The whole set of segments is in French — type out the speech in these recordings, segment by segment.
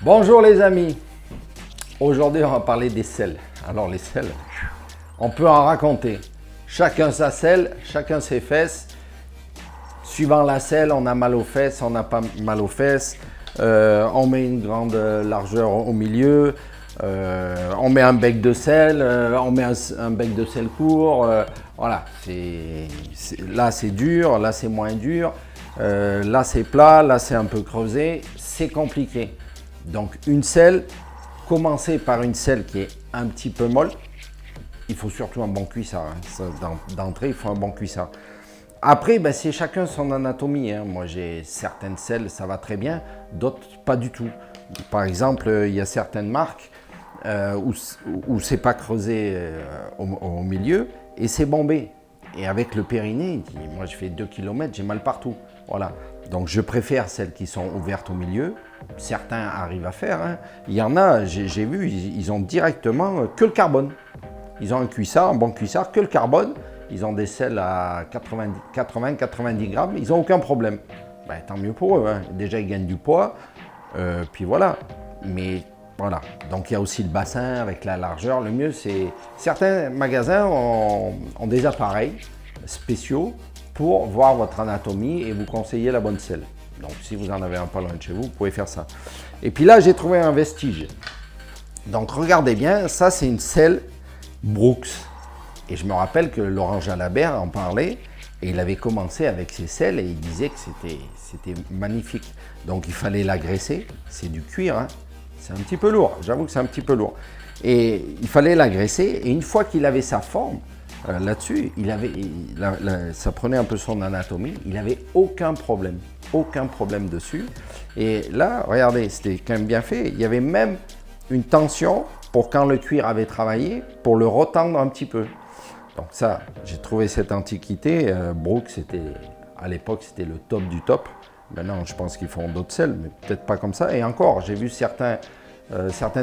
Bonjour les amis, aujourd'hui on va parler des selles. Alors les selles, on peut en raconter. Chacun sa selle, chacun ses fesses. Suivant la selle, on a mal aux fesses, on n'a pas mal aux fesses. On met une grande largeur au milieu. On met un bec de selle, on met un bec de selle court. Voilà, là c'est dur, là c'est moins dur. Là c'est plat, là c'est un peu creusé. C'est compliqué. Donc une selle, commencer par une selle qui est un petit peu molle. Il faut surtout un bon cuissard. D'entrée, il faut un bon cuissard. Après, ben, c'est chacun son anatomie. Hein. Moi, j'ai certaines selles, ça va très bien, d'autres pas du tout. Par exemple, il y a certaines marques où c'est pas creusé au milieu et c'est bombé. Et avec le périnée, moi je fais 2 km, j'ai mal partout. Voilà. Donc je préfère celles qui sont ouvertes au milieu. Certains arrivent à faire. Hein. Il y en a, j'ai vu, ils ont directement que le carbone. Ils ont un cuissard, un bon cuissard, que le carbone. Ils ont des selles à 80-90 grammes, ils n'ont aucun problème. Ben, tant mieux pour eux. Hein. Déjà, ils gagnent du poids. Puis voilà. Mais voilà. Donc il y a aussi le bassin avec la largeur. Le mieux, c'est... Certains magasins ont des appareils spéciaux pour voir votre anatomie et vous conseiller la bonne selle. Donc si vous en avez un pas loin de chez vous, vous pouvez faire ça. Et puis là, j'ai trouvé un vestige. Donc regardez bien, ça c'est une selle Brooks. Et je me rappelle que Laurent Jalabert en parlait et il avait commencé avec ses selles et il disait que c'était magnifique. Donc il fallait la graisser, c'est du cuir, hein. C'est un petit peu lourd, j'avoue que c'est un petit peu lourd. Et il fallait la graisser et une fois qu'il avait sa forme, là-dessus, ça prenait un peu son anatomie, il n'avait aucun problème dessus. Et là, regardez, c'était quand même bien fait, il y avait même une tension pour quand le cuir avait travaillé, pour le retendre un petit peu. Donc ça, j'ai trouvé cette antiquité. Brooks, à l'époque, c'était le top du top. Maintenant, je pense qu'ils font d'autres selles, mais peut-être pas comme ça. Et encore, j'ai vu certaines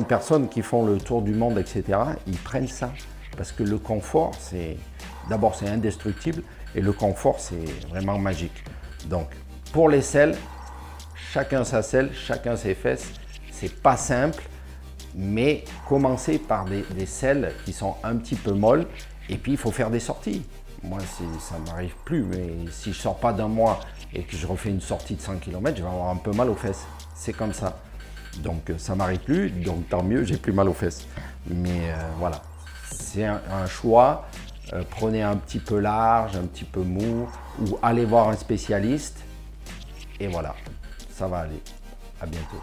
personnes qui font le tour du monde, etc. Ils prennent ça parce que le confort, d'abord, c'est indestructible et le confort, c'est vraiment magique. Donc, pour les selles, chacun sa selle, chacun ses fesses. C'est pas simple, mais commencer par des selles qui sont un petit peu molles. Et puis, il faut faire des sorties. Moi, ça ne m'arrive plus, mais si je ne sors pas d'un mois et que je refais une sortie de 100 km, je vais avoir un peu mal aux fesses. C'est comme ça. Donc, ça ne m'arrive plus, donc tant mieux, j'ai plus mal aux fesses. Mais voilà, c'est un choix. Prenez un petit peu large, un petit peu mou, ou allez voir un spécialiste. Et voilà, ça va aller. À bientôt.